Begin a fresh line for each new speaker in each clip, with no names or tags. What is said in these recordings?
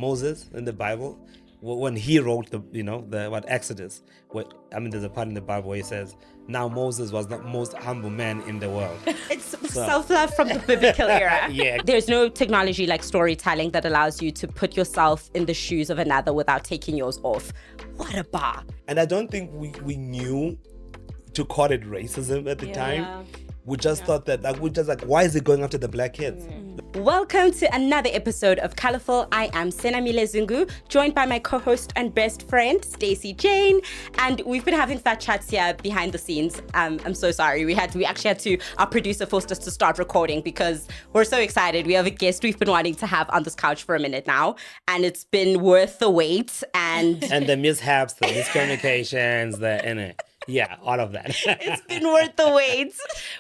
Moses in the Bible, when he wrote the Exodus, there's a part in the Bible where he says, now Moses was the most humble man in the world.
It's self-love from the biblical era.
Yeah.
There's no technology like storytelling that allows you to put yourself in the shoes of another without taking yours off. What a bar.
And I don't think we knew to call it racism at the time. We just thought that, why is it going after the black kids?
Welcome to another episode of Colorful. I am Senamile Zungu, joined by my co-host and best friend, Stacey Jane. And we've been having fat chats here behind the scenes. I'm so sorry. We actually had to, our producer forced us to start recording because we're so excited. We have a guest we've been wanting to have on this couch for a minute now. And it's been worth the wait. And
the mishaps, the miscommunications, yeah, all of that.
It's been worth the wait.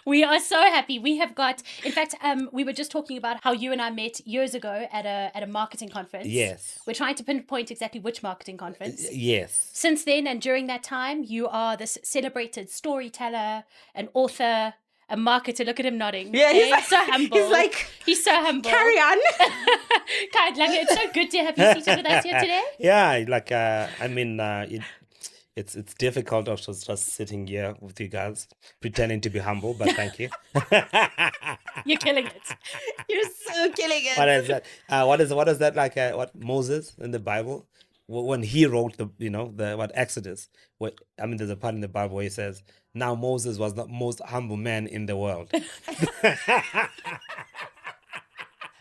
We are so happy. We have got, in fact, we were just talking about how you and I met years ago at a marketing conference.
Yes.
We're trying to pinpoint exactly which marketing conference.
Yes.
Since then and during that time, you are this celebrated storyteller, an author, a marketer. Look at him nodding.
Yeah, he's
so humble. He's so humble.
Carry on.
Khaya Dlanga, it's so good to have you seated with us here today.
Yeah, It's difficult of just sitting here with you guys, pretending to be humble, but thank you.
You're killing it.
You're so killing it.
What is that? What is that like? What Moses in the Bible, when he wrote the Exodus, there's a part in the Bible where he says, now Moses was the most humble man in the world.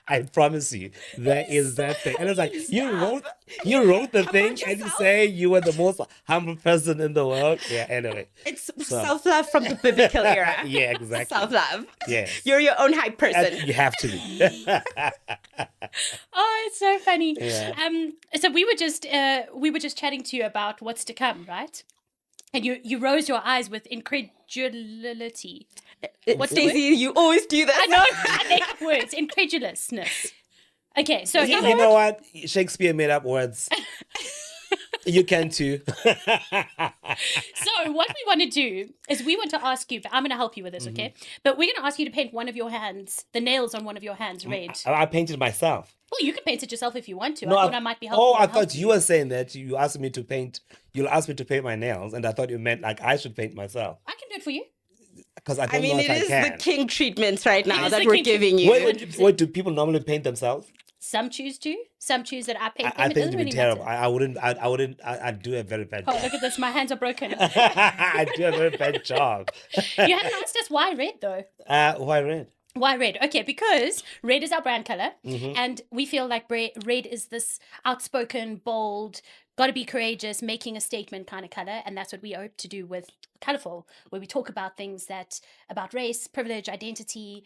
I promise you, there is that thing. And it's like, you wrote the thing and you say you were the most humble person in the world. Yeah, anyway.
It's self-love from the biblical era.
Yeah, exactly.
Self-love.
Yes.
You're your own hype person.
You have to be.
Oh, it's so funny.
Yeah.
So we were just chatting to you about what's to come, right? And you rose your eyes with incredulity. What's
Stacey, you always do that.
I know, I make words. Incredulousness. Okay, so
you know what? Shakespeare made up words. You can too.
So what we want to do is we want to ask you, but I'm going to help you with this, okay? But we're going to ask you to paint one of your hands, the nails on one of your hands red.
I painted myself.
Well, you can paint it yourself if you want to.
No,
I thought I might be helpful.
Oh, I thought you were saying that you asked me to paint. You'll ask me to paint my nails, and I thought you meant like I should paint myself.
I can do it for you.
Because I don't know if
it is
I can.
the king treatment right now
It is
that
the
we're
king
giving you.
Wait, do people normally paint themselves?
Some choose to. Some choose that I paint them.
I
It
think
doesn't
it'd be
really
terrible.
matter.
I'd do a very bad
Oh,
job.
look at this. My hands are broken.
I do a very bad job.
You haven't asked us why red, though.
Why red?
Why red? Okay, because red is our brand color, and we feel like red is this outspoken, bold, got to be courageous, making a statement kind of color, and that's what we hope to do with Colorful, where we talk about things about race, privilege, identity,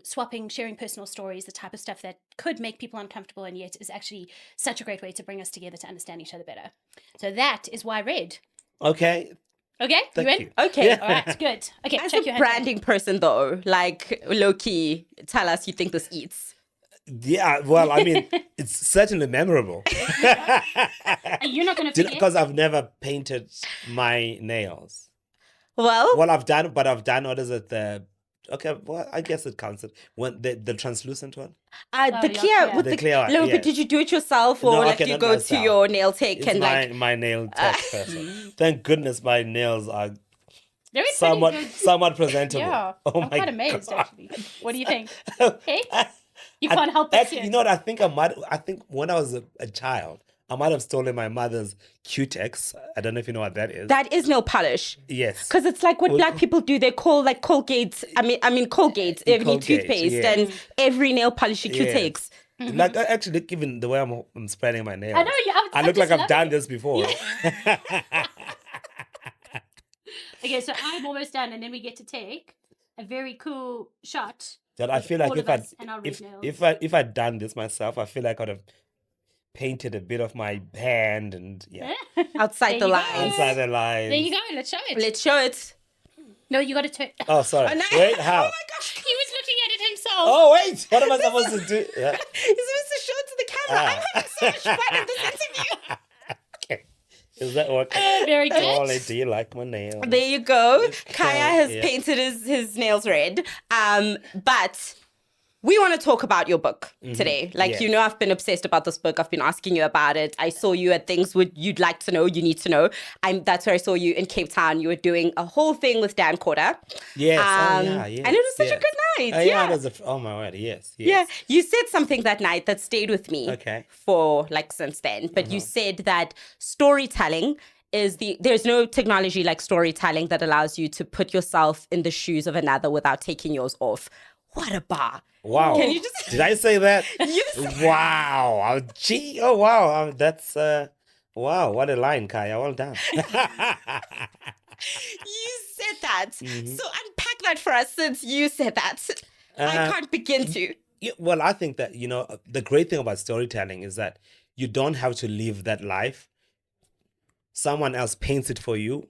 swapping, sharing personal stories, the type of stuff that could make people uncomfortable and yet is actually such a great way to bring us together to understand each other better. So that is why red.
Okay.
Okay,
Thank
you in?
you.
Okay.
All right, good. Okay,
As
check
a
your hands.
branding person though, like low-key, tell us you think this eats.
Yeah, well, it's certainly memorable.
You're not going to forget?
Because I've never painted my nails.
Well,
I've done what is it? Okay, well, I guess it counts. When the translucent one.
the
yeah,
clear
clear.
with
The
the
clear one,
no,
yes.
but did you do it yourself or
No,
like
okay,
do you
not
go to
myself.
your nail tech
It's
and
my nail tech person. Thank goodness my nails are
Very
somewhat
pretty good.
somewhat presentable.
Yeah,
Oh
I'm
my
quite amazed
God.
actually. What do you think? Hey, you can't help but see
Actually,
it.
you know what? I think when I was a child, I might have stolen my mother's Q-Tex. I don't know if you know what that is.
that is nail polish.
Yes.
Because it's like what black people do. They call like Colgate. I mean Colgate. Every
Colgate,
toothpaste
yeah.
and every nail polish you
Yes.
takes.
Like actually, even the way I'm spreading my nails,
I know,
I look like I've done this before.
Okay, so I'm almost done, and then we get to take a very cool shot.
That I feel like
all of us and our red nails.
if I'd done this myself, I feel like I'd have painted a bit of my hand and
Outside the
There you go.
lines.
inside the lines.
There you go. Let's show it.
Let's show it.
No, you got to turn.
Oh, sorry.
Oh, no.
Wait, how?
Oh my gosh.
He was looking at it himself.
Oh, wait. What am I supposed to do? Yeah.
You're supposed to show it to the camera. I'm having so much fun in this interview.
Okay. Is that working?
Very good.
Ollie, do you like my nails?
There you go.
Okay,
Khaya has
yeah.
painted his nails red. But we want to talk about your book today. Like,
Yes.
I've been obsessed about this book. I've been asking you about it. I saw you at things you'd like to know, you need to know. That's where I saw you in Cape Town. You were doing a whole thing with Dan Corder.
Yes.
And it was such a good night.
Yeah. It was oh my word. Yes.
Yeah,
Yes.
you said something that night that stayed with me
Okay.
for like since then. But you said that storytelling there's no technology like storytelling that allows you to put yourself in the shoes of another without taking yours off. What a bar.
Wow.
Can you just
Did I say that?
Yes.
Wow. Gee. Oh wow. That's wow. What a line, Khaya. Well done.
You said that. So unpack that for us since you said that. I can't begin to.
Yeah, well, I think that, the great thing about storytelling is that you don't have to live that life. Someone else paints it for you.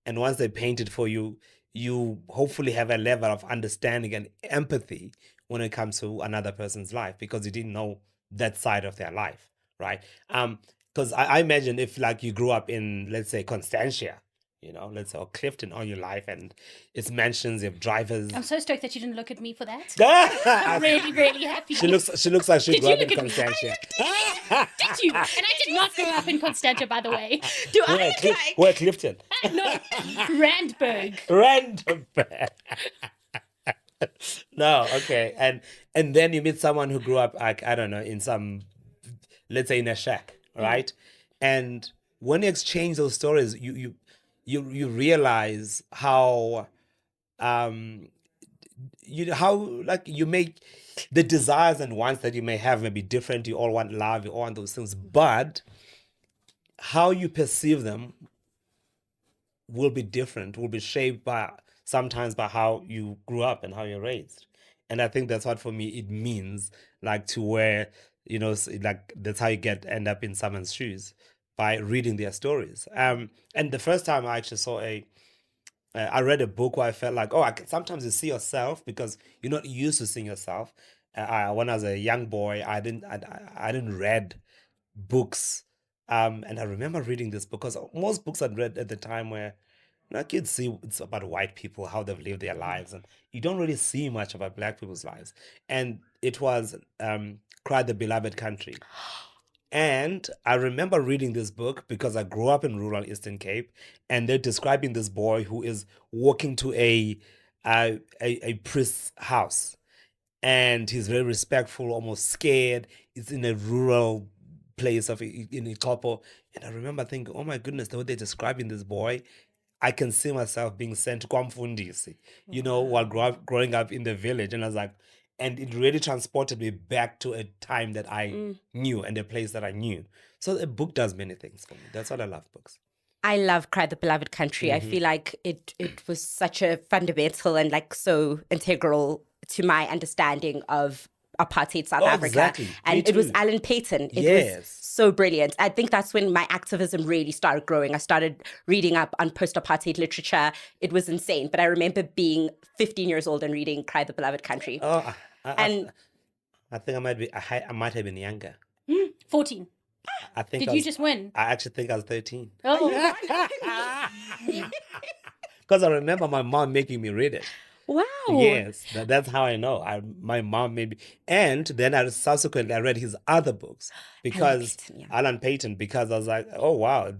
And once they paint it for you, you hopefully have a level of understanding and empathy when it comes to another person's life because you didn't know that side of their life, right? Because I imagine if like you grew up in, let's say, Constantia, let's say, or Clifton all your life, and it's mentions of drivers.
I'm so stoked that you didn't look at me for that. I'm really, really happy.
She looks like she
Did
grew
you
up in
look at me?
Constantia.
Did you? And I did not grow up in Constantia, by the way.
Do I look like
Where Clifton?
No, Randburg.
Random. No, okay. And then you meet someone who grew up, like, I don't know, in some, let's say, in a shack, right? And when you exchange those stories, you realize how how like you make the desires and wants that you may have may be different. You all want love, you all want those things, but how you perceive them will be different, will be shaped by sometimes by how you grew up and how you're raised. And I think that's what for me it means, like to where, like that's how you end up in someone's shoes by reading their stories. And the first time I actually saw I read a book where I felt like, sometimes you see yourself because you're not used to seeing yourself. When I was a young boy, I didn't read books. And I remember reading this book because most books I'd read at the time were, kids see it's about white people, how they've lived their lives, and you don't really see much about black people's lives. And it was Cry the Beloved Country. And I remember reading this book because I grew up in rural Eastern Cape, and they're describing this boy who is walking to a priest's house, and he's very respectful, almost scared. It's in a rural place in Ikopo, and I remember thinking, oh my goodness, the way they're describing this boy, I can see myself being sent to Kwamfundisi, while growing up in the village, and I was like, and it really transported me back to a time that I knew and a place that I knew. So a book does many things for me. That's what I love books.
I love Cry the Beloved Country. I feel like it was such a fundamental and like so integral to my understanding of apartheid South Africa.
Exactly.
And
Me
it was
too.
Alan Paton. It
Yes.
was so brilliant. I think that's when my activism really started growing. I started reading up on post-apartheid literature. It was insane. But I remember being 15 years old and reading Cry the Beloved Country.
Oh,
And
I think I might have been younger.
14.
I think
Did
I
you
was-
just win?
I actually think I was 13.
Oh,
Because I remember my mom making me read it.
wow.
Yes, that's how I know. My mom made me, and then I read his other books because
Paton, yeah.
Alan Paton, because I was like, oh wow,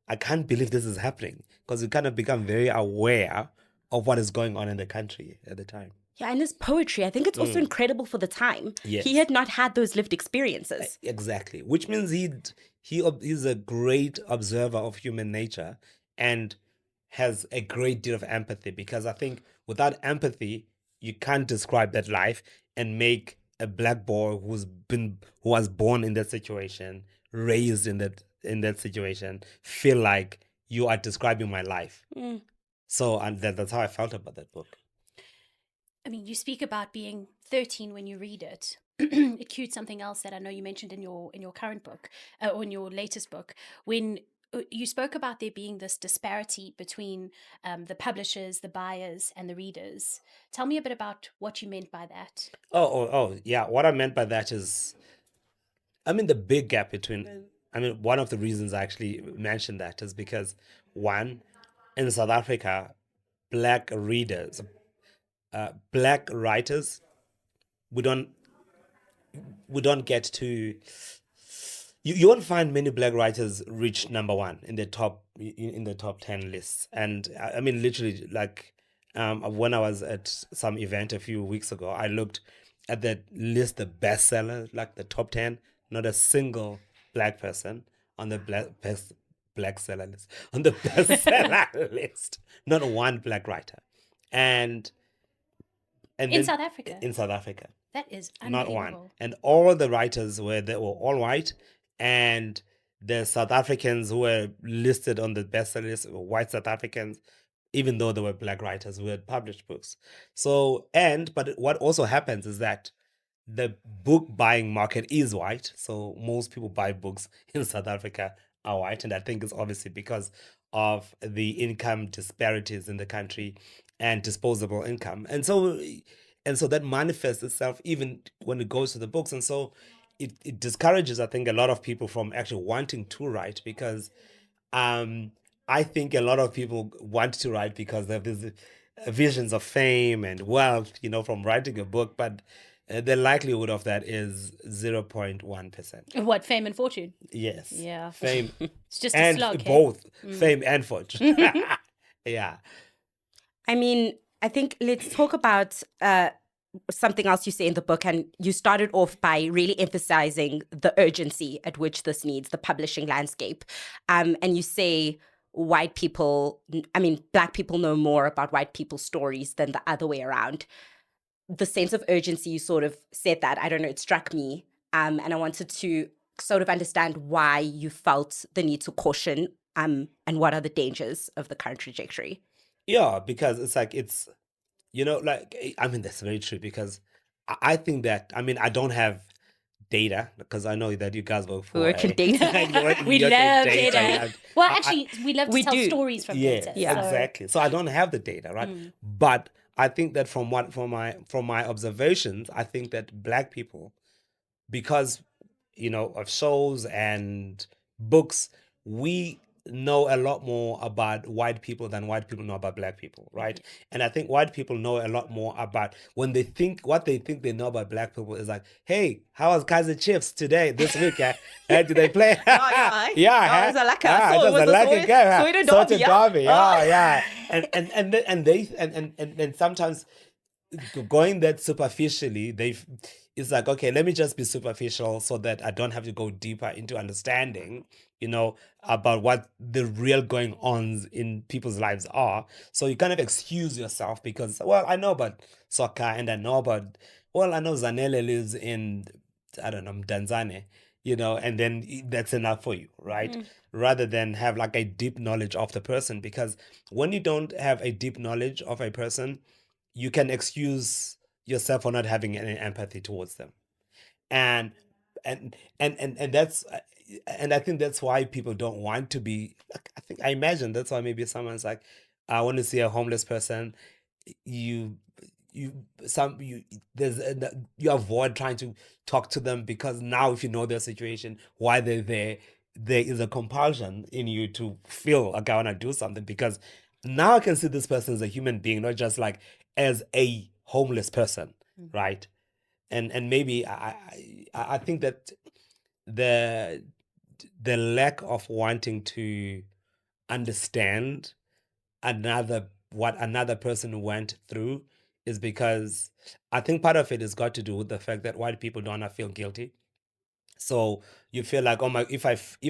I can't believe this is happening, because you kind of become very aware of what is going on in the country at the time.
Yeah, and his poetry, I think it's also incredible for the time.
Yes.
He had not had those lived experiences.
Exactly, which means he's a great observer of human nature and has a great deal of empathy, because I think without empathy, you can't describe that life and make a black boy who was born in that situation, raised in that situation, feel like you are describing my life. So, and that's how I felt about that book.
I mean, you speak about being 13 when you read it. It cued something else that I know you mentioned in your current book, or in your latest book, when you spoke about there being this disparity between the publishers, the buyers, and the readers. Tell me a bit about what you meant by that.
Yeah. What I meant by that is, the big gap between, one of the reasons I actually mentioned that is because, one, in South Africa, black writers we don't get to, you won't find many black writers reach number one in the top 10 lists. And I mean, literally, like, when I was at some event a few weeks ago, I looked at that list, the bestseller, like the top 10, not a single black person on the best black seller list, on the bestseller list, not one black writer. And
In
then
South Africa.
in South Africa,
That is
not one.
unbelievable.
And all the writers they were all white, and the South Africans who were listed on the bestseller list were white South Africans, even though they were black writers who had published books. So, but what also happens is that the book buying market is white. So most people buy books in South Africa are white. And I think it's obviously because of the income disparities in the country and disposable income. And so that manifests itself even when it goes to the books. And so it discourages, I think, a lot of people from actually wanting to write, because I think a lot of people want to write because they have these visions of fame and wealth, from writing a book, but the likelihood of that is 0.1%.
What, fame and fortune?
Yes.
Yeah.
Fame
It's just a
and
slog. Hey?
both fame and fortune. Yeah.
I mean, I think let's talk about something else you say in the book. And you started off by really emphasizing the urgency at which this needs, the publishing landscape. And you say black people know more about white people's stories than the other way around. The sense of urgency, you sort of said that, I don't know, it struck me. And I wanted to sort of understand why you felt the need to caution and what are the dangers of the current trajectory.
Yeah, because it's like, that's very true, because I think that, I don't have data, because I know that you guys work for
work in data.
We
work in
love data. Well,
I-
actually, we love to
we
tell
do.
stories from
Yeah,
data.
Yeah.
So.
exactly. So I don't have the data, right? But I think that from my observations, I think that black people, because of shows and books, we know a lot more about white people than white people know about black people, right? And I think white people know a lot more about, what they think they know about black people is like, hey, how was Kaiser Chiefs this week? Did they play?
Yeah.
Yeah,
it was a lucky.
it
So
was a lucky game.
Sweden
So it's
derby,
a derby.
yeah.
Yeah. And sometimes going that superficially, it's like, okay, let me just be superficial so that I don't have to go deeper into understanding, about what the real going ons in people's lives are. So you kind of excuse yourself because, well, I know about soccer, and I know Zanele lives in, I don't know, Tanzania, and then that's enough for you, right? Rather than have like a deep knowledge of the person, because when you don't have a deep knowledge of a person, you can excuse yourself for not having any empathy towards them. And that's and I think that's why people don't want to be, I imagine that's why maybe someone's like, I want to see a homeless person, you there's you avoid trying to talk to them, because now if you know their situation, why they're there is a compulsion in you to feel like I want to do something, because now I can see this person as a human being, not just like as a homeless person, right? And maybe I think that the lack of wanting to understand what another person went through is because I think part of it has got to do with the fact that white people don't wanna feel guilty. So you feel like, oh my, if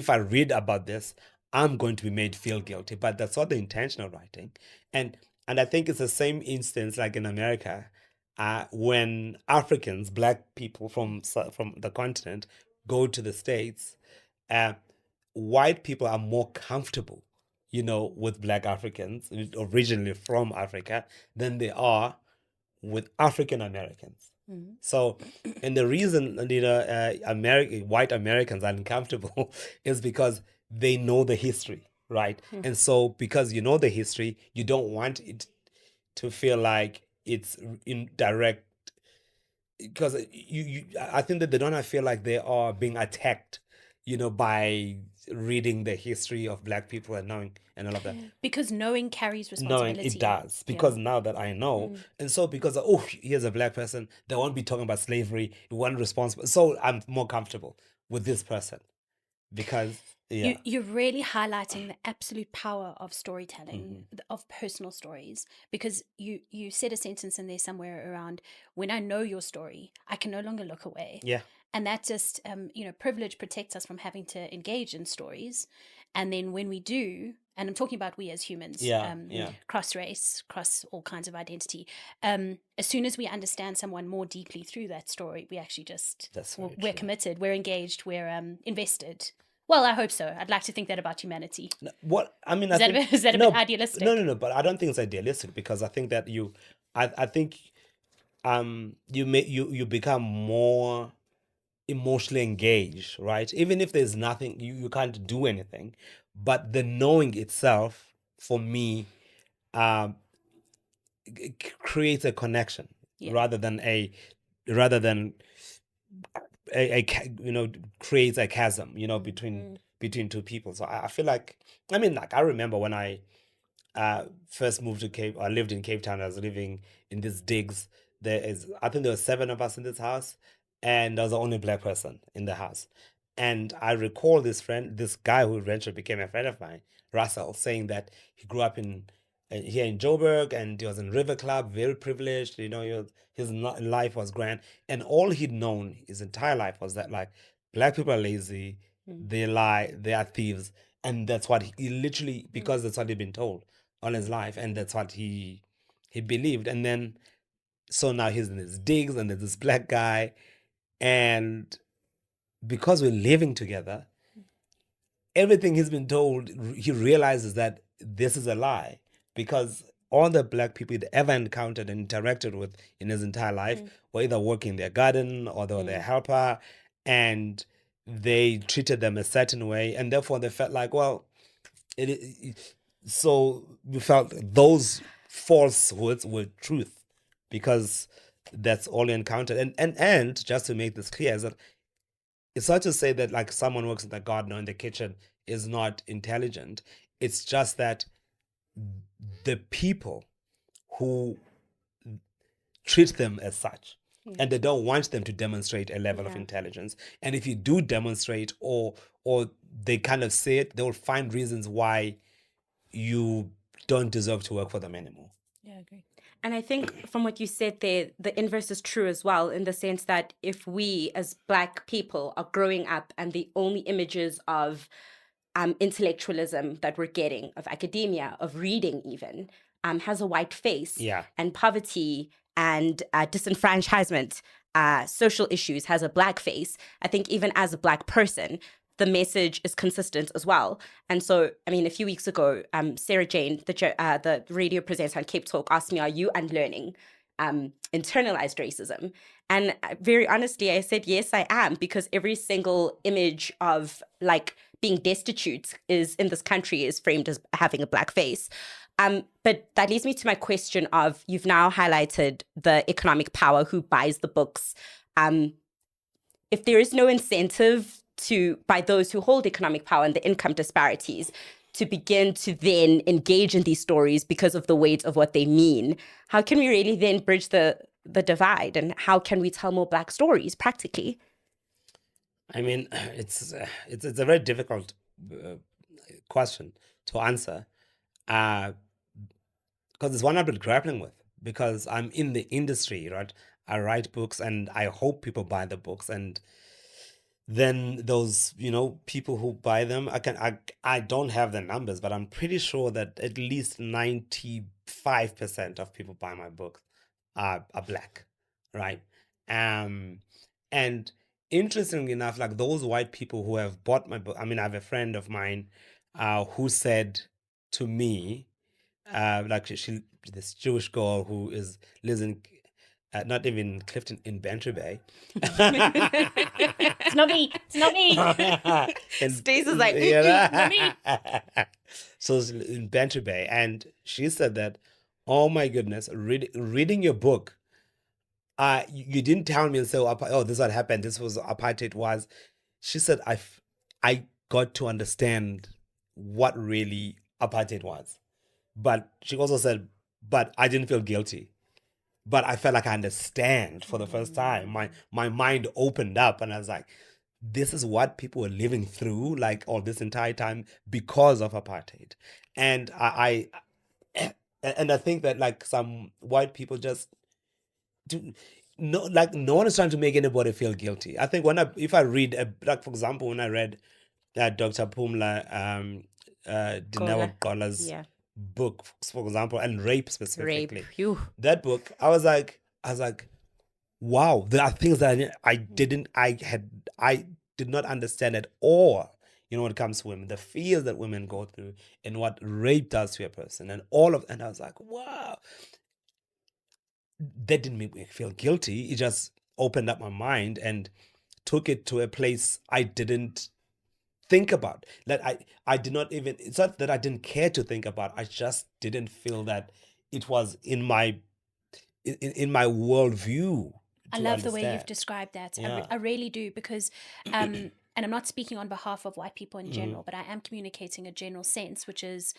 I read about this, I'm going to be made feel guilty. But that's not the intention of writing. And I think it's the same instance like in America, when Africans, black people from the continent, go to the States, uh, white people are more comfortable, with black Africans originally from Africa than they are with African Americans. So, and the reason, white Americans are uncomfortable is because they know the history, right? And so, because you know the history, you don't want it to feel like it's in direct, because I think that they don't feel like they are being attacked, by reading the history of Black people and knowing and all of that.
Because knowing carries
Knowing
responsibility.
it does, because now that I know, and so because here's a Black person, they won't be talking about slavery, it won't responsible. So I'm more comfortable with this person because
You're really highlighting the absolute power of storytelling, of personal stories, because you said a sentence in there somewhere around, when I know your story, I can no longer look away.
Yeah.
And that just, privilege protects us from having to engage in stories. And then when we do, and I'm talking about we as humans, cross race, cross all kinds of identity, as soon as we understand someone more deeply through that story, we actually just, we're committed, we're engaged, we're invested. Well, I hope so. I'd like to think that about humanity. Is that a bit idealistic?
No, but I don't think it's idealistic, because I think that I think you become more emotionally engaged, right? Even if there's nothing, you can't do anything, but the knowing itself, for me, creates a connection rather than creates a chasm, between two people. So I feel like, I remember when I first moved to Cape, I lived in Cape Town. I was living in these digs. I think there were 7 of us in this house, and I was the only Black person in the house. And I recall this guy who eventually became a friend of mine, Russell, saying that he grew up here in Joburg, and he was in River Club, very privileged. His life was grand, and all he'd known his entire life was that, like, Black people are lazy, they lie, they are thieves, and that's what he literally, because that's what he'd been told all his life, and that's what he believed. And then, so now he's in his digs, and there's this Black guy, and because we're living together, everything he's been told, he realizes that this is a lie, because all the Black people he'd ever encountered and interacted with in his entire life were either working in their garden, or they were their helper, and they treated them a certain way, and therefore they felt like, well, so we felt those falsehoods were truth, because that's all you encountered. And just to make this clear, is that it's not to say that, like, someone works in the garden or in the kitchen is not intelligent. It's just that the people who treat them as such, and they don't want them to demonstrate a level of intelligence. And if you do demonstrate, or they kind of say it, they will find reasons why you don't deserve to work for them anymore.
Yeah, I agree.
And I think from what you said there, the inverse is true as well, in the sense that if we as Black people are growing up and the only images of intellectualism that we're getting, of academia, of reading even, has a white face, and poverty and disenfranchisement, social issues has a Black face, I think even as a Black person, the message is consistent as well. And so, a few weeks ago, Sarah Jane, the radio presenter on Cape Talk, asked me, are you unlearning internalized racism? And very honestly, I said, yes, I am, because every single image of, like, being destitute in this country is framed as having a Black face. But that leads me to my question of, you've now highlighted the economic power, who buys the books. If there is no incentive by those who hold economic power and the income disparities to begin to then engage in these stories because of the weight of what they mean, how can we really then bridge the divide, and how can we tell more Black stories practically?
It's a very difficult question to answer, because it's one I've been grappling with, because I'm in the industry, right? I write books, and I hope people buy the books, and then those people who buy them, I don't have the numbers, but I'm pretty sure that at least 95% of people buy my books are Black, right? And interestingly enough, like, those white people who have bought my book, I have a friend of mine who said to me, like, this Jewish girl who lives in not even Clifton, in Bantry Bay.
It's not me. It's not me.
And Stacey's like,
not me.
So in Bantry Bay, and she said that, oh my goodness, reading your book, you didn't tell me and say, oh, this is what happened, this was apartheid was. She said, I got to understand what really apartheid was. But she also said, but I didn't feel guilty. But I felt like I understand for the first time. My mind opened up and I was like, this is what people were living through like all this entire time because of apartheid. And I think that like some white people just do no, like no one is trying to make anybody feel guilty. I think if I read like for example when I read Dr. Pumla
Gola.
Dinewa Gola's
Yeah.
book, for example, and rape
Rape.
specifically.
Phew.
That book, I was like, wow, there are things that I did not understand at all. You know, when it comes to women, the fears that women go through and what rape does to a person, and and I was like, wow, that didn't make me feel guilty. It just opened up my mind and took it to a place I didn't think about. That I did not even. It's not that I didn't care to think about. I just didn't feel that it was in my worldview
I
to
love the way you've
understand.
described that.
Yeah.
I really do, because, and I'm not speaking on behalf of white people in general, but I am communicating a general sense, which is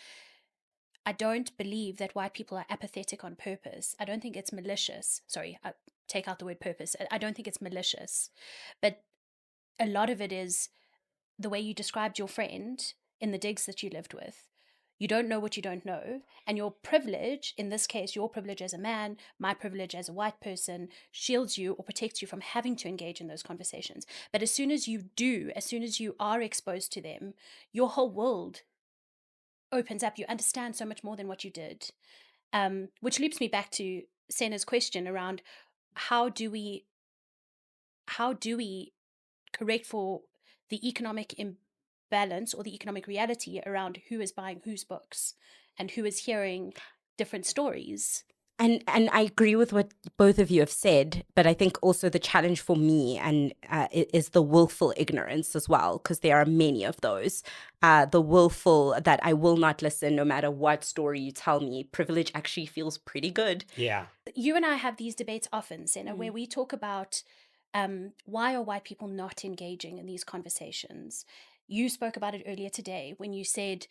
I don't believe that white people are apathetic on purpose. I don't think it's malicious. Sorry, I take out the word purpose. I don't think it's malicious, but a lot of it is the way you described your friend in the digs that you lived with. You don't know what you don't know. And your privilege, in this case, your privilege as a man, my privilege as a white person, shields you or protects you from having to engage in those conversations. But as soon as you do, as soon as you are exposed to them, your whole world opens up. You understand so much more than what you did. Which loops me back to Sena's question around how do we correct for the economic imbalance or the economic reality around who is buying whose books and who is hearing different stories.
And I agree with what both of you have said, but I think also the challenge for me is the willful ignorance as well, because there are many of those. The willful that I will not listen no matter what story you tell me. Privilege actually feels pretty good.
Yeah.
You and I have these debates often, Senna, where we talk about why are white people not engaging in these conversations? You spoke about it earlier today when you said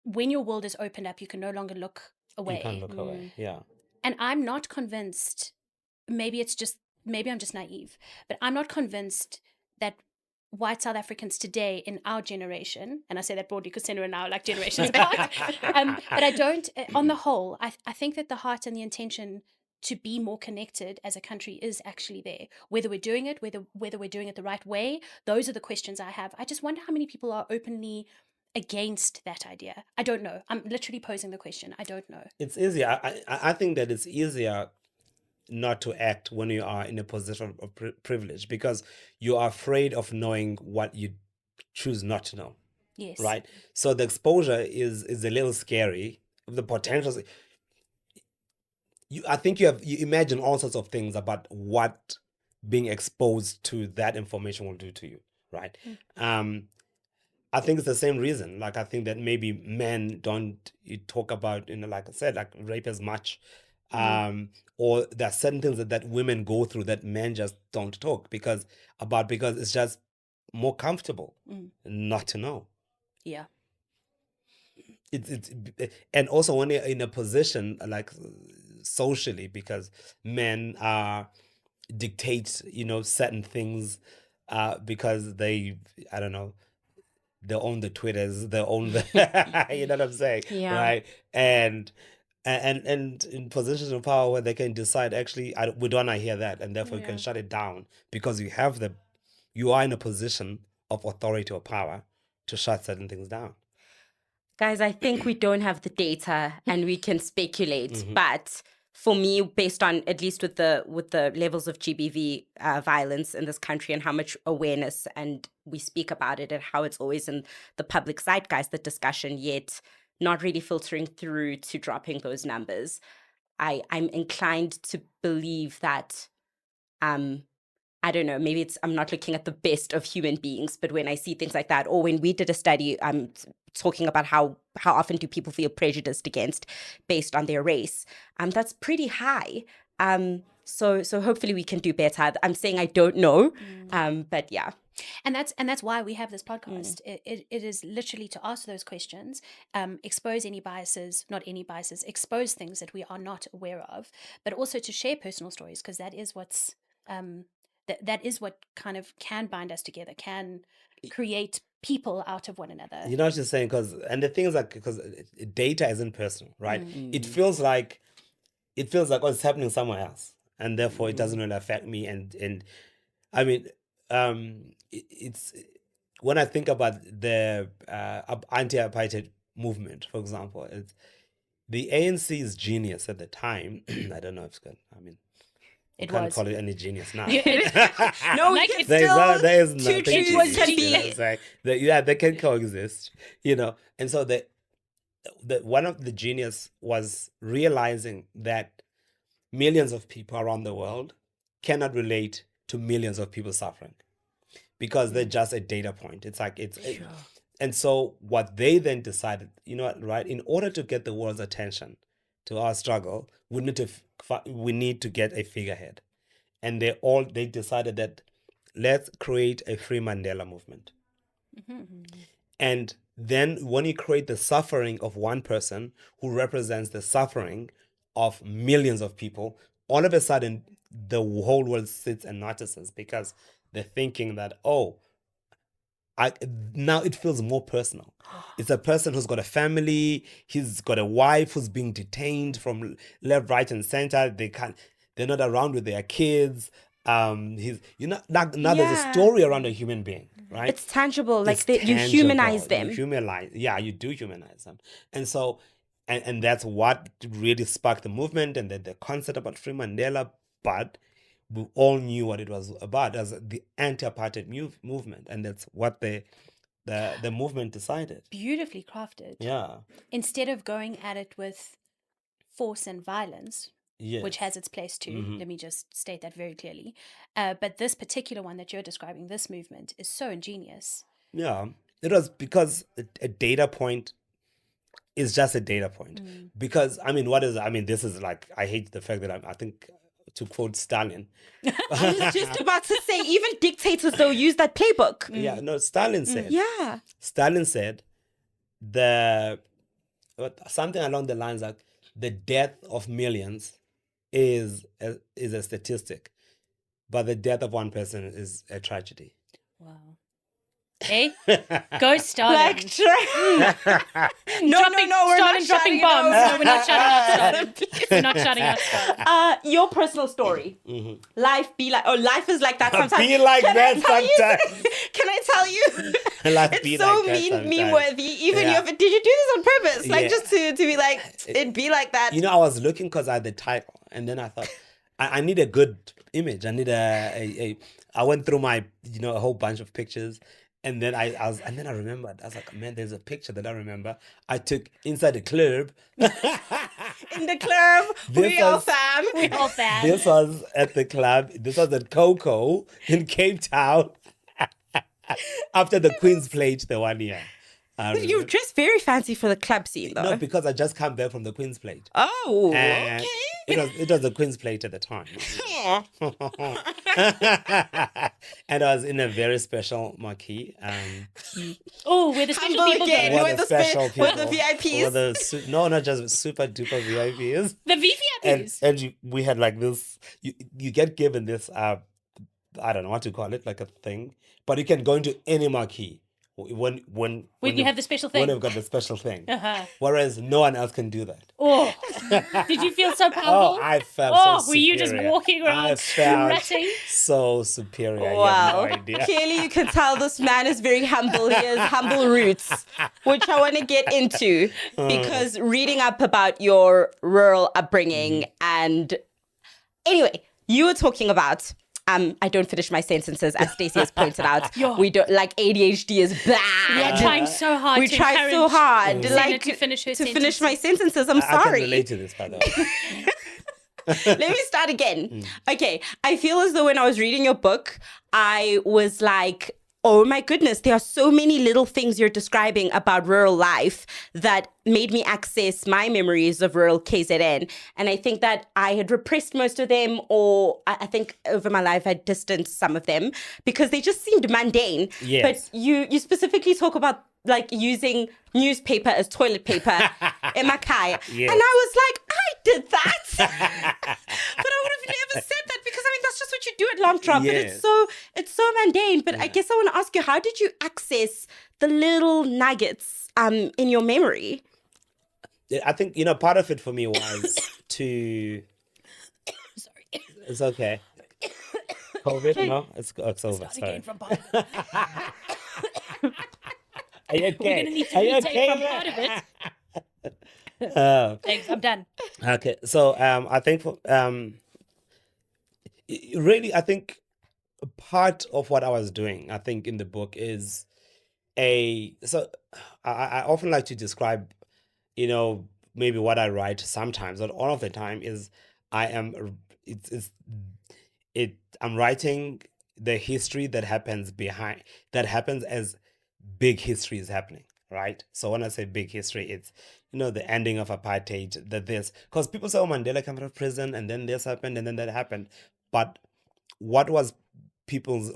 when your world is opened up, you can no longer look away.
You can't look away. Yeah.
And I'm not convinced, maybe I'm just naive, but I'm not convinced that white South Africans today in our generation, and I say that broadly because Senna and I are like generations apart, but I don't, on the whole, I think that the heart and the intention to be more connected as a country is actually there. Whether we're doing it, whether we're doing it the right way, those are the questions I have. I just wonder how many people are openly against that idea. I don't know. I'm literally posing the question. I don't know.
It's easier. I think that it's easier not to act when you are in a position of privilege because you are afraid of knowing what you choose not to know.
Yes.
Right. So the exposure is a little scary. The potential. I think you imagine all sorts of things about what being exposed to that information will do to you. Right. I think it's the same reason. Like I think that maybe men don't talk about, like I said, like rape as much. Or there are certain things that women go through that men just don't talk because it's just more comfortable not to know.
Yeah.
It's and also when you're in a position like socially because men dictate certain things because they I don't know they own the Twitters, they own the you know what I'm saying?
Yeah.
Right. And in positions of power where they can decide actually we don't want to hear that and therefore you can shut it down because you are in a position of authority or power to shut certain things down.
Guys, I think we don't have the data and we can speculate, but for me, based on at least with the levels of GBV violence in this country and how much awareness and we speak about it and how it's always in the public zeitgeist, the discussion, yet not really filtering through to dropping those numbers, I'm inclined to believe that I don't know, maybe I'm not looking at the best of human beings, but when I see things like that, or when we did a study talking about how often do people feel prejudiced against based on their race, that's pretty high. So hopefully we can do better. I'm saying I don't know, but yeah.
And that's why we have this podcast. It is literally to ask those questions, expose any biases, not any biases, expose things that we are not aware of, but also to share personal stories, because that is what's that is what kind of can bind us together, can create people out of one another.
You know what you're saying? And the thing is, like, because data isn't personal, right? It feels like oh, it's happening somewhere else, and therefore it doesn't really affect me. And I mean, it's when I think about the anti-apartheid movement, for example, the ANC's genius at the time. I don't know if it's good. I mean,
It
can't
was.
call it any genius now.
No,
Like
we
it's
can still
there is
two
nothing
truths can
genius,
be.
you know, it's like they can coexist, you know. And so the one of the genius was realizing that millions of people around the world cannot relate to millions of people suffering because they're just a data point. It's like and so what they then decided, you know what, right? In order to get the world's attention to our struggle, we need to get a figurehead, and they decided that let's create a free Mandela movement. And then when you create the suffering of one person who represents the suffering of millions of people, all of a sudden the whole world sits and notices because they're thinking that, oh, now it feels more personal. It's a person who's got a family, he's got a wife who's being detained from left, right, and center. They're not around with their kids. There's a story around a human being, right?
It's tangible. Like
It's
you
tangible.
humanize them.
You do humanize them. And so, and that's what really sparked the movement and the concept about Free Mandela. But we all knew what it was about as the anti-apartheid movement, and that's what the movement decided.
Beautifully crafted.
Yeah.
Instead of going at it with force and violence,
Yes.
which has its place too. Let me just state that very clearly. But this particular one that you're describing, this movement, is so ingenious.
Yeah. It was because a data point is just a data point. Because, this is like, I hate the fact that I think, to quote Stalin.
I was just about to say, even dictators though use that playbook.
Yeah, no, Stalin said.
Yeah.
Stalin said something along the lines like the death of millions is a statistic, but the death of one person is a tragedy.
Wow. Hey, go Stalin.
Like, no, we're
Stalin
not
dropping
shouting,
bombs.
no.
No, we're not shouting out Stalin. We're not shouting out Stalin.
Your personal story. Life is like that sometimes.
Be like
Can
that
I tell you?
sometimes.
Can I tell you?
Life be
It's so
like that
meme
sometimes.
worthy. Even
Yeah.
did you do this on purpose? Like
Yeah.
just to be like, it'd be like that.
You know, I was looking because I had the title, and then I thought, I need a good image. I need I went through my, a whole bunch of pictures, and then I remembered. I was like, man, there's a picture that I remember I took inside the club.
In the club, we all fam.
We all fans.
This was at the club. This was at Coco in Cape Town. After the Queens played the 1 year.
You're dressed very fancy for the club scene, though.
No, because I just come back from the Queen's Plate.
Oh,
And
okay.
it was the Queen's Plate at the time. And I was in a very special marquee.
Oh, we're the special
Humble
people.
again.
Go.
With the VIPs.
No, not just super duper VIPs.
The VVIPs.
And we had like this, you get given this, I don't know what to call it, like a thing, but you can go into any marquee. When
you have the special thing.
When you've got the special thing.
Uh-huh.
Whereas no one else can do that.
Oh, did you feel so powerful?
Oh, I felt so
were you just
superior.
walking
I
around
felt
ratting?
so superior.
Wow.
You have no idea.
Clearly, you can tell this man is very humble. He has humble roots, which I want to get into because reading up about your rural upbringing and anyway, you were talking about. I don't finish my sentences, as Stacey has pointed out. We don't like ADHD is bad.
We are trying so hard.
We
to
try so
encourage
hard,
Senna
like
to finish her
finish my
sentences.
sentences. I'm
I can
sorry.
relate to this, by the way.
Let me start again. Okay, I feel as though when I was reading your book, I was like, oh my goodness, there are so many little things you're describing about rural life that made me access my memories of rural KZN. And I think that I had repressed most of them, or I think over my life I distanced some of them because they just seemed mundane.
Yes.
But you specifically talk about like using newspaper as toilet paper in Makai.
Yes.
And I was like, I did that. But I would have never said that because I mean that's just what you do at Long Drop.
Yes.
But it's so mundane. But I guess I want to ask you, how did you access the little nuggets in your memory?
I think, part of it for me was to.
Sorry.
It's okay. COVID? No, it's over.
Start
Sorry.
again from bottom.
Are you okay?
We're gonna need to
Are you
retake
okay,
from
man?
part of it. Thanks, I'm done.
Okay, so I think really, I think part of what I was doing, I think in the book is so I often like to describe, maybe what I write sometimes, but all of the time is I am I'm writing the history that happens as big history is happening, right? So when I say big history, it's the ending of apartheid, because people say, oh, Mandela came out of prison and then this happened and then that happened, but what were people's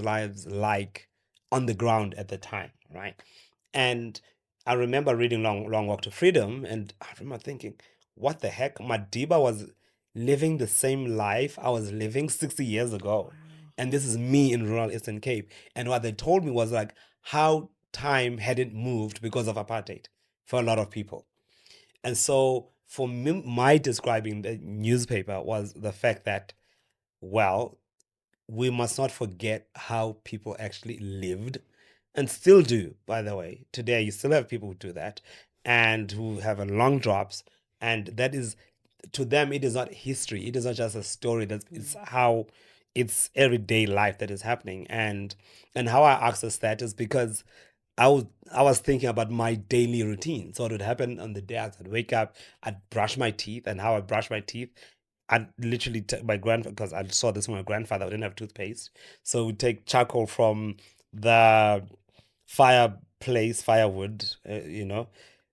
lives like on the ground at the time, right? And I remember reading Long Walk to Freedom, and I remember thinking, what the heck? Madiba was living the same life I was living 60 years ago. And this is me in rural Eastern Cape. And what they told me was like how time hadn't moved because of apartheid for a lot of people. And so for me, my describing the newspaper was the fact that, well, we must not forget how people actually lived and still do, by the way. Today, you still have people who do that and who have a long drops. And that is, to them, it is not history. It is not just a story. It's how it's everyday life that is happening. And how I access that is because I was thinking about my daily routine. So what would happen on the day I'd wake up, I'd brush my teeth, and how I brush my teeth. I'd literally take my grandfather, because I saw this from my grandfather, I didn't have toothpaste. So we'd take charcoal from the firewood,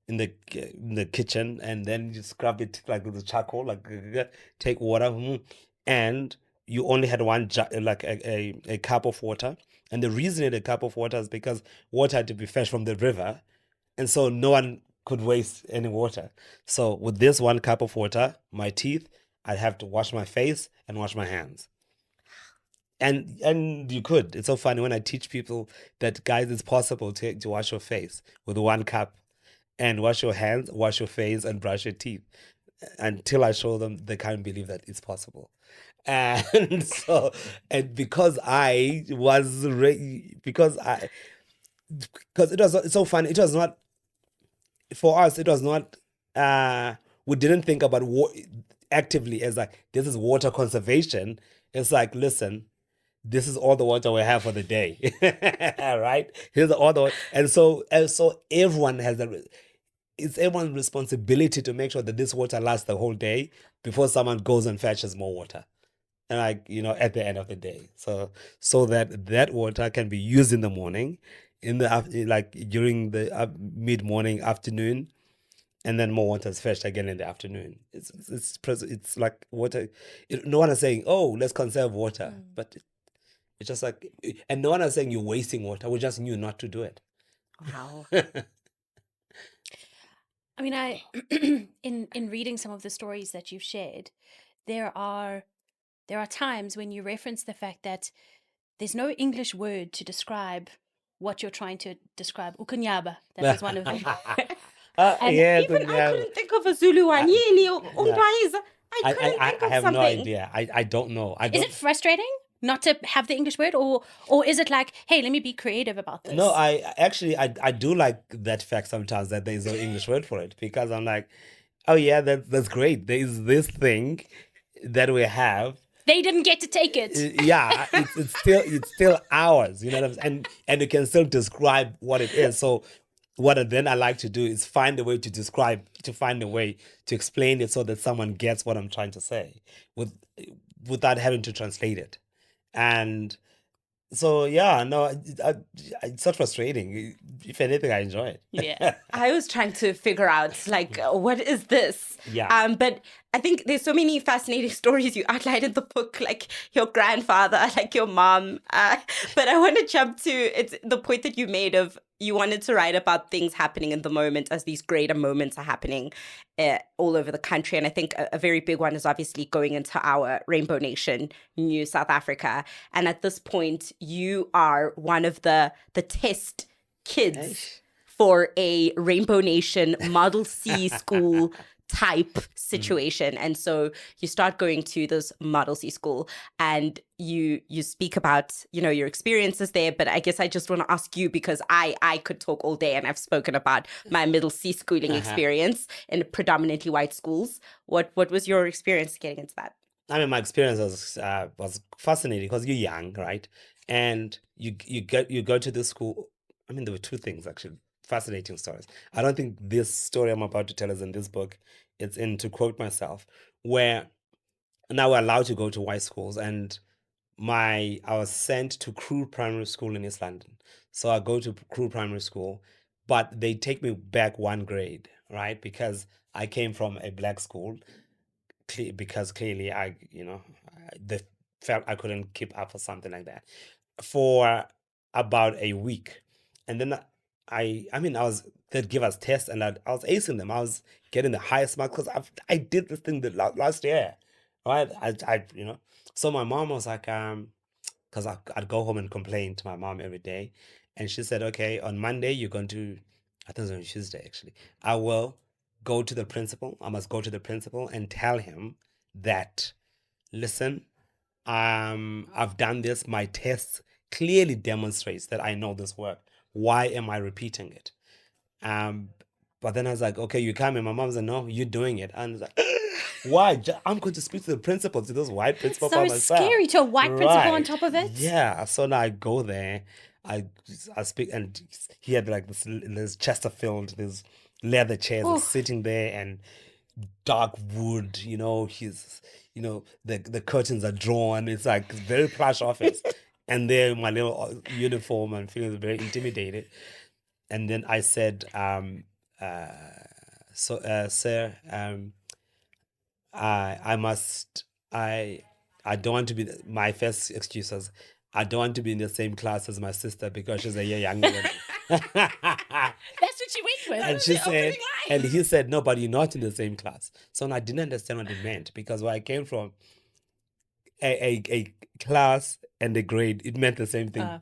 in the kitchen, and then you scrub it like with the charcoal, like take water, and you only had one like a cup of water. And the reason it a cup of water is because water had to be fetched from the river, and so no one could waste any water. So with this one cup of water, my teeth, I'd have to wash my face and wash my hands. And you could. It's so funny when I teach people that, guys, it's possible to wash your face with one cup and wash your hands, wash your face, and brush your teeth. Until I show them, they can't believe that it's possible. And so, and because I was because it was it's so funny. It was not for us. It was not. We didn't think about actively as like this is water conservation. It's like, listen, this is all the water we have for the day. Right? Here's all the, and so everyone has it's everyone's responsibility to make sure that this water lasts the whole day before someone goes and fetches more water. And at the end of the day, so that water can be used in the morning, during the mid-morning, afternoon, and then more water is fetched again in the afternoon. It's like water. No one is saying, oh, let's conserve water, but it's just like, and no one is saying you're wasting water. We just knew not to do it.
Wow.
I mean, in reading some of the stories that you've shared, there are times when you reference the fact that there's no English word to describe what you're trying to describe. Ukunyaba, that was one of them. And
Yes,
Even I
yeah.
couldn't think of a Zulu one. I couldn't think
I
of
have
something.
no idea. I don't know.
is it frustrating not to have the English word, or is it like, hey, let me be creative about this?
No, I do like that fact sometimes that there is no English word for it, because I'm like, oh yeah, that's great. There is this thing that we have.
They didn't get to take it.
Yeah, it's still ours. You know what I'm saying? And you can still describe what it is. So what then I like to do is find a way to find a way to explain it so that someone gets what I'm trying to say without having to translate it. And So yeah, no, it's not frustrating. If anything, I enjoy it.
Yeah.
I was trying to figure out, like, what is this?
Yeah.
But I think there's so many fascinating stories you outlined in the book, like your grandfather, like your mom. But I want to jump to it's the point that you made of you wanted to write about things happening in the moment as these greater moments are happening all over the country. And I think a very big one is obviously going into our Rainbow Nation, New South Africa. And at this point, you are one of the test kids
Eish.
for a Rainbow Nation Model C school type situation. And so you start going to this Model C school and you speak about, your experiences there. But I guess I just want to ask you, because I could talk all day and I've spoken about my middle C schooling experience in predominantly white schools. What was your experience getting into that?
I mean, my experience was fascinating because you're young, right? And you go to the school. I mean, there were two things actually, fascinating stories. I don't think this story I'm about to tell is in this book. It's in, to quote myself, where now we're allowed to go to white schools, and I was sent to Crewe Primary School in East London. So I go to Crewe Primary School, but they take me back one grade, right? Because I came from a black school, because clearly they felt I couldn't keep up or something like that for about a week. And then they'd give us tests, and I was acing them. I was getting the highest marks because I did this thing last year, right? So my mom was like, because I'd go home and complain to my mom every day. And she said, okay, on Monday, you're going to, I think it was on Tuesday actually, I will go to the principal. I must go to the principal and tell him that, listen, I've done this. My test clearly demonstrates that I know this work. Why am I repeating it? But then I was like, okay, you come in. My mom said, no, you're doing it. And I was like, why? I'm going to speak to the principal, to this white principal by
So
myself.
scary to a white principal on
Right.
top of it.
Yeah. So now I go there, I speak, and he had like this Chesterfield, this leather chairs are sitting there, and dark wood, the curtains are drawn. It's like very plush office. And there in my little uniform, I'm feeling very intimidated. And then I said, sir, I must, I don't want to be, my first excuse was, I don't want to be in the same class as my sister because she's a year younger than me.
That's what you went with.
And she said, and he said, no, but you're not in the same class. So I didn't understand what it meant, because where I came from, a class and a grade, it meant the same thing.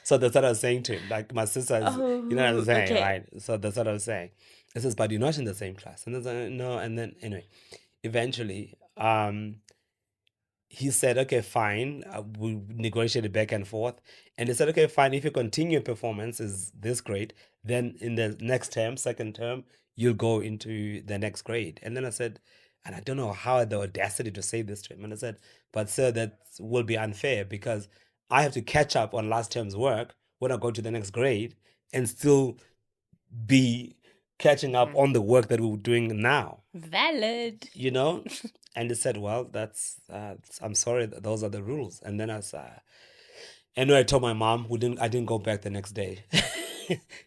So that's what I was saying to him. Like my sister, you know what I'm saying,
okay.
right? So that's what I was saying. It says, but you're not in the same class. And I was like, no. And then anyway, eventually, he said, okay, fine. We negotiated back and forth. And he said, okay, fine. If you continue performance is this grade, then in the next term, second term, you'll go into the next grade. And then I said, and I don't know how I had the audacity to say this to him. And I said, but sir, that will be unfair because I have to catch up on last term's work when I go to the next grade and still be catching up on the work that we were doing now.
Valid.
And he said, well, that's I'm sorry, those are the rules. And then I told my mom, I didn't go back the next day.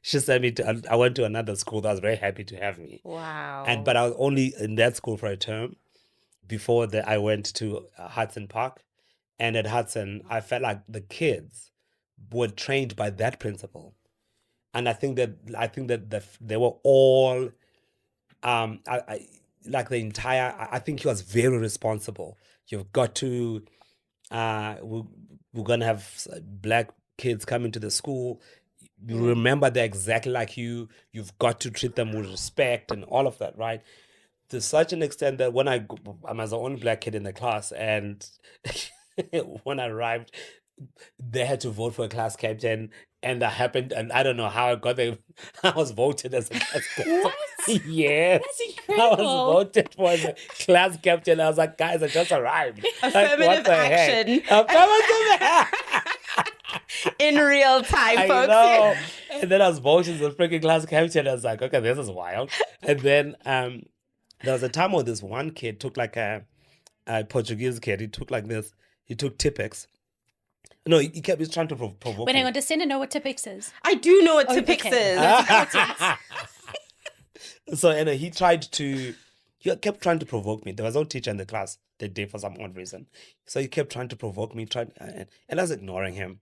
She sent me I went to another school that was very happy to have me.
Wow.
But I was only in that school for a term. Before that, I went to Hudson Park. And at Hudson, I felt like the kids were trained by that principal. And I think that they were all like the entire, I think he was very responsible. You've got to, we're going to have black kids coming to the school. You remember they're exactly like you. You've got to treat them with respect and all of that, right? To such an extent that when I'm as the only black kid in the class, and when I arrived, they had to vote for a class captain, and that happened, and I don't know how I got there. I was voted as a class captain.
What?
Yes.
That's
I was
incredible.
voted for as a class captain. I was like, guys, I just arrived.
Affirmative
what the heck?
action.
Affirmative
In real time,
I
folks.
know. And then I was voted as a freaking class captain. I was like, okay, this is wild. And then there was a time where this one kid took like a Portuguese kid. He took like this. He took Tipex. No, he kept trying to provoke
When
me.
hang on, does Senna know what Tipix is?
I do know what
Oh,
Tipix
okay.
is.
So he kept trying to provoke me. There was no teacher in the class that day for some odd reason. So he kept trying to provoke me, and I was ignoring him.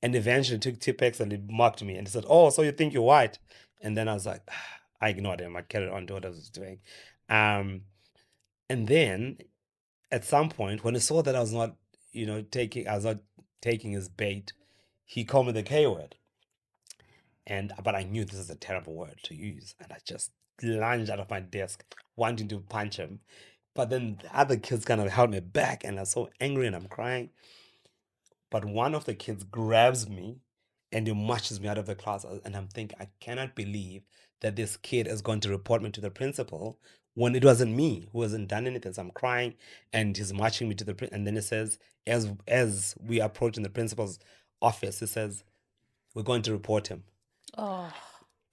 And eventually took Tipex and he mocked me and he said, "Oh, so you think you're white?" And then I was like, I ignored him. I carried on to what I was doing. And then at some point, when he saw that I was not taking his bait, he called me the K word. But I knew this is a terrible word to use, and I just lunged out of my desk, wanting to punch him. But then the other kids kind of held me back, and I was so angry and I'm crying. But one of the kids grabs me and he marches me out of the class. And I'm thinking, I cannot believe that this kid is going to report me to the principal when it wasn't me who hasn't done anything. So I'm crying and he's marching me to the principal. And then he says, as we approach in the principal's office, he says, "We're going to report him."
Oh.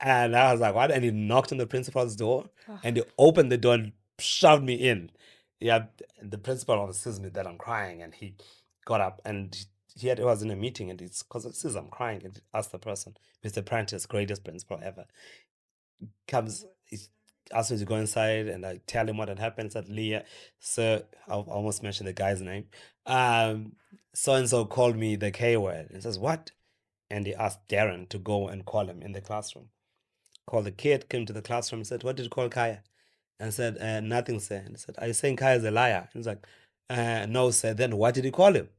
And I was like, what? And he knocked on the principal's door and he opened the door and shoved me in. Yeah, the principal sees me that I'm crying and he got up and he was in a meeting and it's because it says I'm crying and he asked the person, Mr. Prentice, greatest principal ever, he asked me to go inside and I tell him what had happened. He said, "Leah, sir," I almost mentioned the guy's name. So and so called me the K word. And says, "What?" And he asked Darren to go and call him in the classroom. Called the kid, came to the classroom and said, "What did you call Khaya?" And said, "Nothing, sir." And he said, "Are you saying Khaya is a liar?" And he's like, "No, sir." "Then what did you call him?"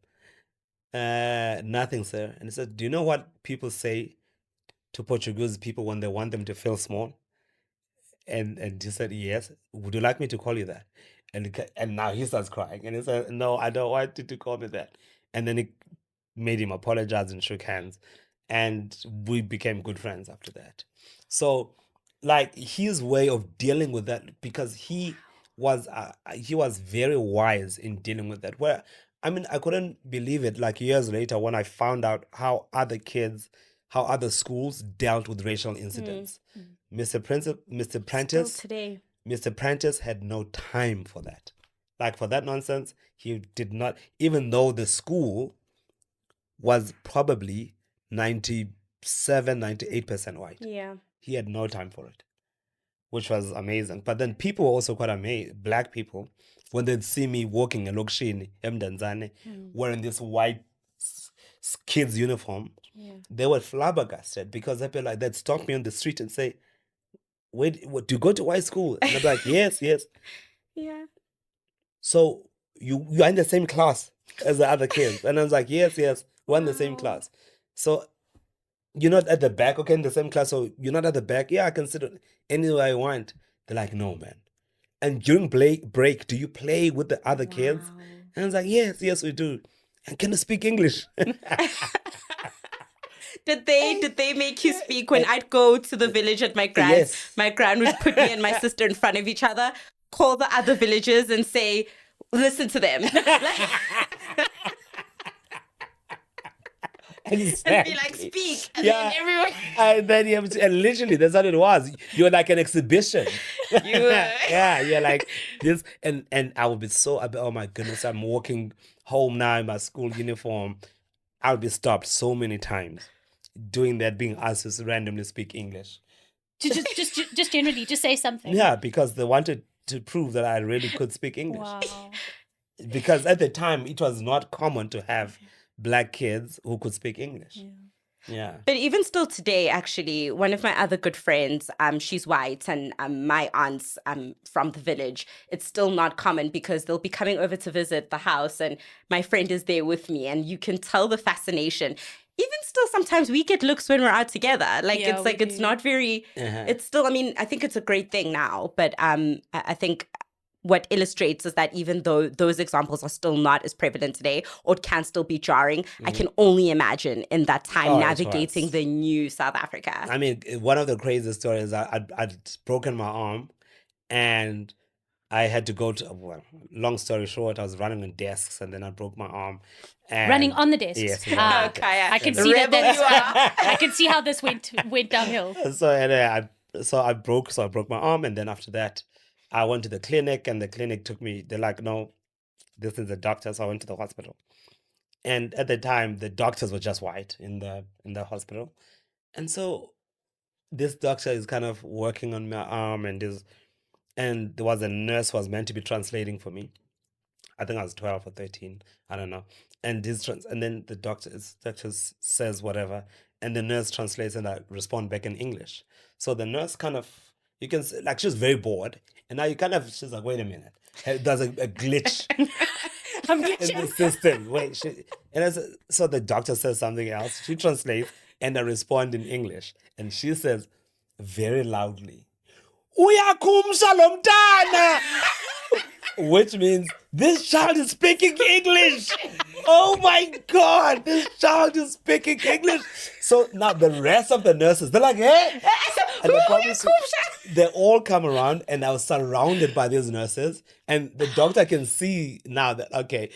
"Nothing, sir." And he said, "Do you know what people say to Portuguese people when they want them to feel small?" And he said, "Yes." "Would you like me to call you that?" And now he starts crying. And he said, "No, I don't want you to call me that." And then he made him apologize and shook hands. And we became good friends after that. So, like, his way of dealing with that, because he was very wise in dealing with that. Where, I mean, I couldn't believe it. Like years later, when I found out how other schools dealt with racial incidents. Mr.
Still
Prentice,
today.
Mr. Prentice had no time for that. Like, for that nonsense, he did not. Even though the school was probably 97-98% white.
Yeah.
He had no time for it, which was amazing. But then people were also quite amazed. Black people, when they'd see me walking in Lokshini, Mdanzane, wearing this white kid's uniform, they were flabbergasted because they'd stop me on the street and say, "Wait, what, do you go to white school?" And I'd be like, "Yes, yes."
Yeah.
"So you're in the same class as the other kids?" And I was like, "Yes, yes, we're in the same class." "So you're not at the back?" "Okay, in the same class." "So you're not at the back?" "Yeah, I can sit anywhere I want." They're like, "No, man." "And during break, do you play with the other kids?" And I was like, "Yes, yes, we do." "And can you speak English?"
Did they make you speak when I'd go to the village at my grand's?
Yes.
My grand would put me and my sister in front of each other, call the other villagers and say, "Listen to them." And be like, "Speak." And then everyone.
And then you have to, and literally that's what it was. You're like an exhibition. Yeah, you're like this, and I would be oh my goodness, I'm walking home now in my school uniform. I'll be stopped so many times doing that, being asked to randomly speak English.
Just generally, just say something.
Yeah, because they wanted to prove that I really could speak English.
Wow.
Because at the time it was not common to have Black kids who could speak English. Yeah.
But even still today, actually, one of my other good friends, she's white, and my aunt's from the village. It's still not common because they'll be coming over to visit the house, and my friend is there with me, and you can tell the fascination. Even still, sometimes we get looks when we're out together. Like,
Yeah,
it's like
we
it's
do.
not very. It's still. I mean, I think it's a great thing now, but I think what illustrates is that even though those examples are still not as prevalent today, or it can still be jarring, I can only imagine in that time navigating the new South Africa.
I mean, one of the craziest stories, I'd broken my arm and I had to go to, well, long story short, I was running on desks and then I broke my arm. And
Running on the desks.
Yes.
I can see that. I can see how this went downhill.
So anyway, I broke my arm, and then after that, I went to the clinic, and the clinic took me. They're like, "No, this is the doctor." So I went to the hospital, And at the time, the doctors were just white in the hospital. And so this doctor is kind of working on my arm, and there was a nurse who was meant to be translating for me. I think I was 12 or 13. I don't know. And and then the doctor says whatever, and the nurse translates, and I respond back in English. So the nurse kind of, you can like, she was very bored, and now she's like, wait a minute, there's a glitch
I'm
in
glitching.
the system. Wait, so the doctor says something else. She translates, and I respond in English, and she says very loudly, "Uyakhumsha lo mntana," which means this child is speaking English. Oh my God, this child is speaking English. So now the rest of the nurses, they're like, hey. And they all come around, and I was surrounded by these nurses. And the doctor can see now that, okay,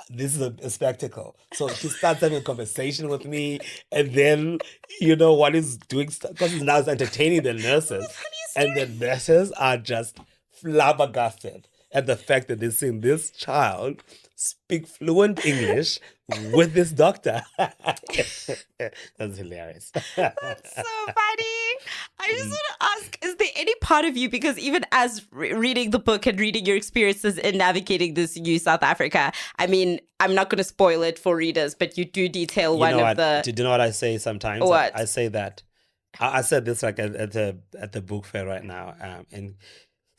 this is a spectacle. So she starts having a conversation with me. And then, what he's doing, because he's now entertaining the nurses. And the nurses are just flabbergasted at the fact that they're seeing this child speak fluent English with this doctor. That's hilarious.
So funny. I just want to ask, is there any part of you, because even as reading the book and reading your experiences in navigating this new South Africa, I mean, I'm not going to spoil it for readers, but you do detail
Do you know what I say sometimes?
What?
I say that. I said this like at the book fair right now, and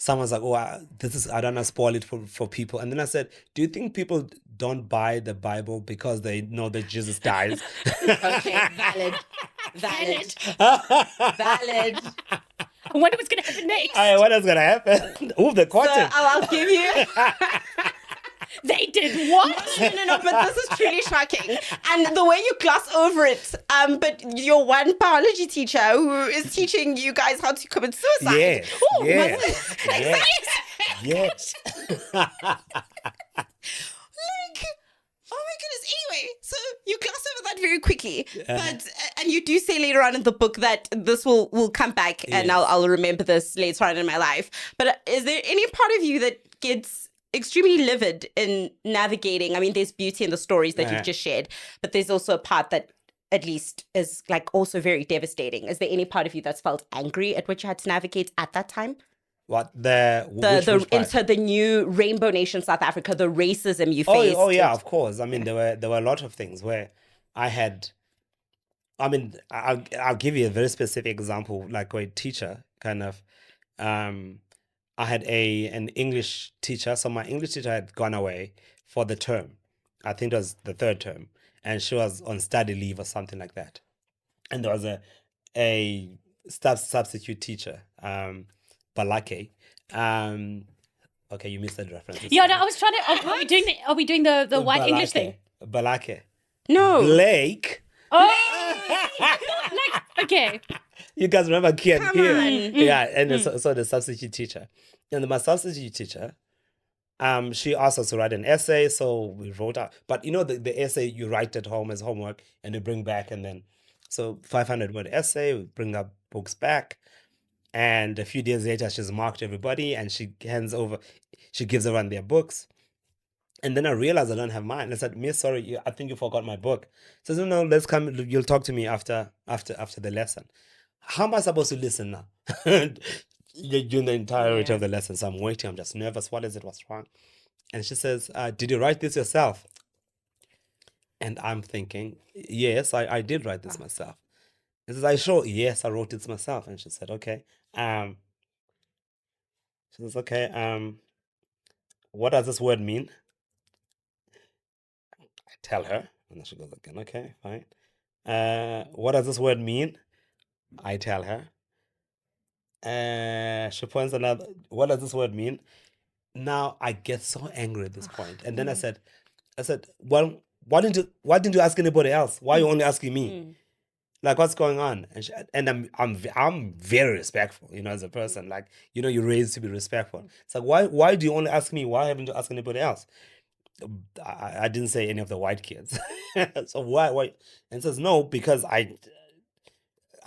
someone's like, "Oh, I don't want to spoil it for people." And then I said, "Do you think people don't buy the Bible because they know that Jesus dies?"
Okay, valid. Valid.
I wonder what's going to happen next.
What is gonna happen? Ooh, the
So
content.
I'll give you.
They did what?
No, but this is truly shocking. And the way you gloss over it, but your one biology teacher who is teaching you guys how to commit suicide.
Yes,
Ooh,
yes, yes, yes.
Like, oh my goodness. Anyway, so you gloss over that very quickly, and you do say later on in the book that this will come back, and
Yes.
I'll remember this later on in my life. But is there any part of you that gets extremely livid in navigating? I mean, there's beauty in the stories that you've just shared, but there's also a part that at least is like also very devastating. Is there any part of you that's felt angry at what you had to navigate at that time?
What
The
which part?
into the new Rainbow Nation South Africa, the racism you faced.
Oh yeah, of course. I mean, there were a lot of things where I had. I mean, I'll give you a very specific example, like a teacher kind of. I had an English teacher. So my English teacher had gone away for the term. I think it was the third term, and she was on study leave or something like that. And there was a substitute teacher, Balake. Okay, you missed that reference. It's
Yeah,
fine.
no, I was trying to. Are we doing the white English thing?
Balake.
No.
Blake.
Oh, like, okay.
You guys remember Kian
Come
here?
on.
Yeah, and so the substitute teacher. And my substitute teacher, she asked us to write an essay, so we wrote out. But the essay you write at home as homework and you bring back, and then so 500-word essay, we bring up books back. And a few days later, she's marked everybody and she gives everyone their books. And then I realized I don't have mine. I said, "Miss, sorry, I think you forgot my book." She says, "No, let's come. You'll talk to me after the lesson." How am I supposed to listen now? During the entirety of the lesson, so I'm waiting. I'm just nervous. What is it? What's wrong? And she says, "Did you write this yourself?" And I'm thinking, "Yes, I did write this myself." And says, "Are you sure?" "Yes, I wrote it myself." And she said, "Okay." She says, "Okay. What does this word mean?" I tell her, and then she goes again. "Okay, fine. What does this word mean?" I tell her. She points another. "What does this word mean?" Now I get so angry at this point, and then I said, "Well, why didn't you ask anybody else? Why are you only asking me? Like, what's going on?" And I'm very respectful, as a person. Like, you're raised to be respectful. It's like, why do you only ask me? Why haven't you asked anybody else? I didn't say any of the white kids. So why? And says, "No, because I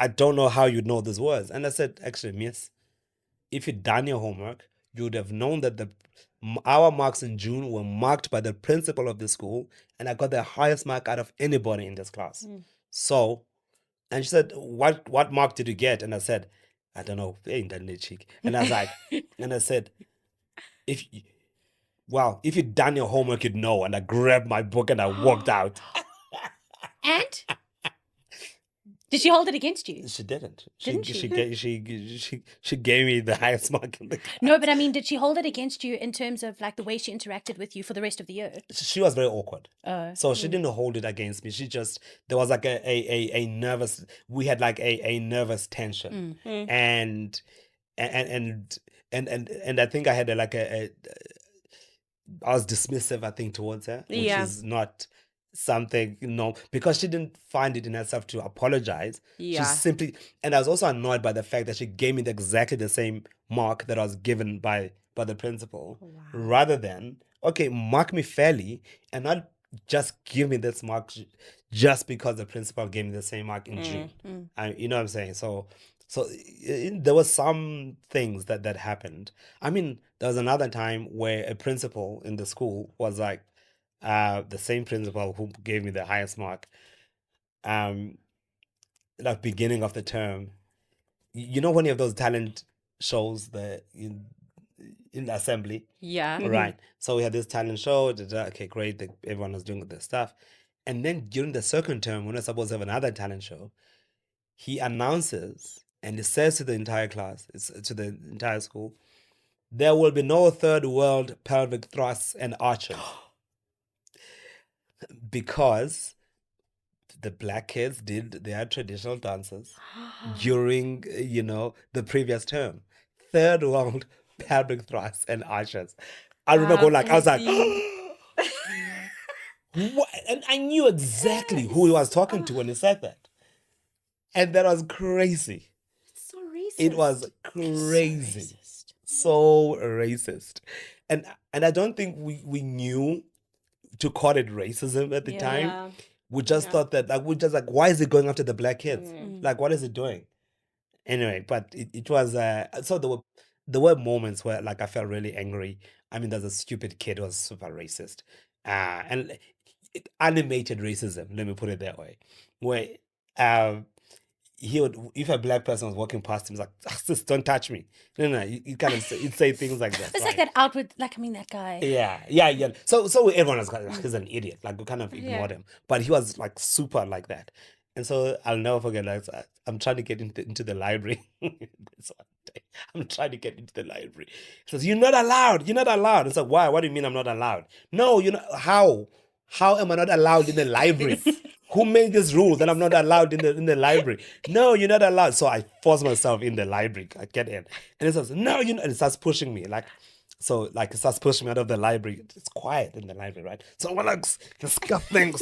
don't know how you'd know these words." And I said, "Actually, miss, if you'd done your homework, you would have known that Our marks in June were marked by the principal of the school, and I got the highest mark out of anybody in this class. So, and she said, what mark did you get? And I said, I don't know. Ain't that cheek? And I was like, and I said, if you'd done your homework, you'd know. And I grabbed my book and I walked out.
And did she hold it against you?
She didn't.
Didn't she?
She gave me the highest mark in the class.
No, but I mean, did she hold it against you in terms of like the way she interacted with you for the rest of the year?
She was very awkward.
Oh.
So she didn't hold it against me. She just, there was like a nervous, we had like a nervous tension. And I think I had I was dismissive, I think, towards her, which
Yeah.
is not something, because she didn't find it in herself to apologize.
Yeah.
She simply, and I was also annoyed by the fact that she gave me exactly the same mark that I was given by the principal, rather than, okay, mark me fairly and not just give me this mark just because the principal gave me the same mark in June. You know what I'm saying? So there was some things that happened. I mean, there was another time where a principal in the school was like, the same principal who gave me the highest mark, like beginning of the term, when you have those talent shows in the assembly,
Yeah.
right? So we had this talent show. Okay, great. Everyone was doing their stuff, and then during the second term, when we're supposed to have another talent show, he announces and he says to the entire class, to the entire school, there will be no third world pelvic thrusts and arches. Because the black kids did their traditional dances during, the previous term. Third world pelvic thrusts and arches. I remember going I was like, what? And I knew exactly who he was talking to when he said that. And that was crazy.
So racist.
It was crazy. So racist. And I don't think we knew to call it racism at the time. We just thought that, why is it going after the black kids? Like, what is it doing? Anyway, but it was, so there were moments where, like, I felt really angry. I mean, there's a stupid kid who was super racist. And animated racism, let me put it that way. Where he would, if a black person was walking past him, he's like, sis, don't touch me. No, you kind of he'd say things like that.
It's like that outward, that guy.
Yeah. So everyone was like, he's an idiot. Like, we kind of ignored him. But he was like super like that. And so I'll never forget, like, I'm trying to get into the library. This one day, I'm trying to get into the library. He says, you're not allowed. It's like, why? What do you mean I'm not allowed? No, how? How am I not allowed in the library? Who made this rule that I'm not allowed in the library? No, you're not allowed. So I force myself in the library. I get in. And it says, no, and it starts pushing me. It starts pushing me out of the library. It's quiet in the library, right? So I'm like scuffling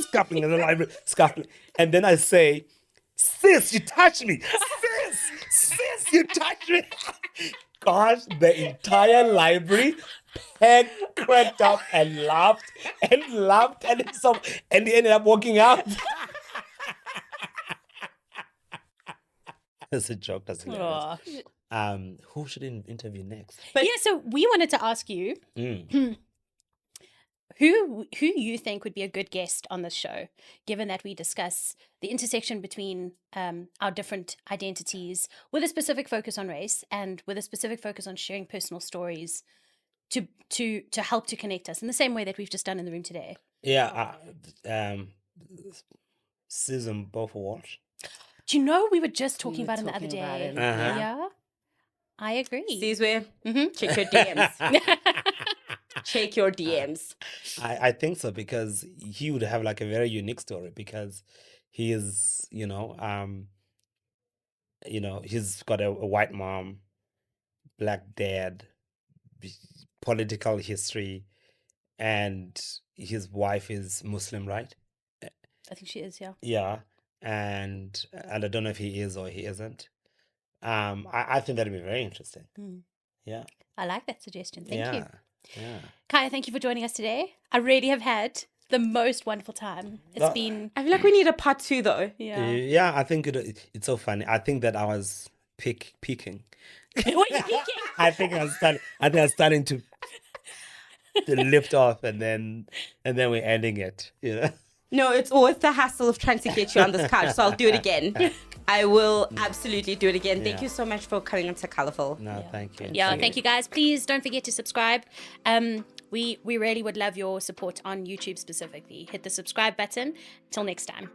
in the library, scuffling. And then I say, sis, you touched me. Sis, you touched me. Gosh, the entire library cracked up and laughed, and he ended up walking out. It's a joke, that's hilarious. Who should interview next?
So we wanted to ask you who you think would be a good guest on this show, given that we discuss the intersection between our different identities with a specific focus on race and with a specific focus on sharing personal stories to help to connect us in the same way that we've just done in the room today.
Yeah, Susan Beaufort.
Do you know we were just talking about him the other
talking about
day?
him.
Yeah, I agree.
Sees where? Check your DMs. Check your DMs.
I think so, because he would have like a very unique story, because he is, he's got a white mom, black dad, political history, and his wife is Muslim, right?
I think she is, yeah.
Yeah, and I don't know if he is or he isn't. I think that'd be very interesting. Yeah.
I like that suggestion. Thank you.
Yeah.
Khaya, thank you for joining us today. I really have had the most wonderful time. It's been...
I feel like we need a part 2 though.
Yeah.
I think it's so funny. I think that I was peaking.
What are you thinking?
I think I was starting to to lift off, and then we're ending it.
No, it's always the hassle of trying to get you on this couch, so I'll do it again. I will absolutely do it again. Thank
Yeah.
you so much for coming on to Colorful.
No, thank you.
Yeah, thank you guys. Please don't forget to subscribe. We really would love your support on YouTube specifically. Hit the subscribe button. Till next time.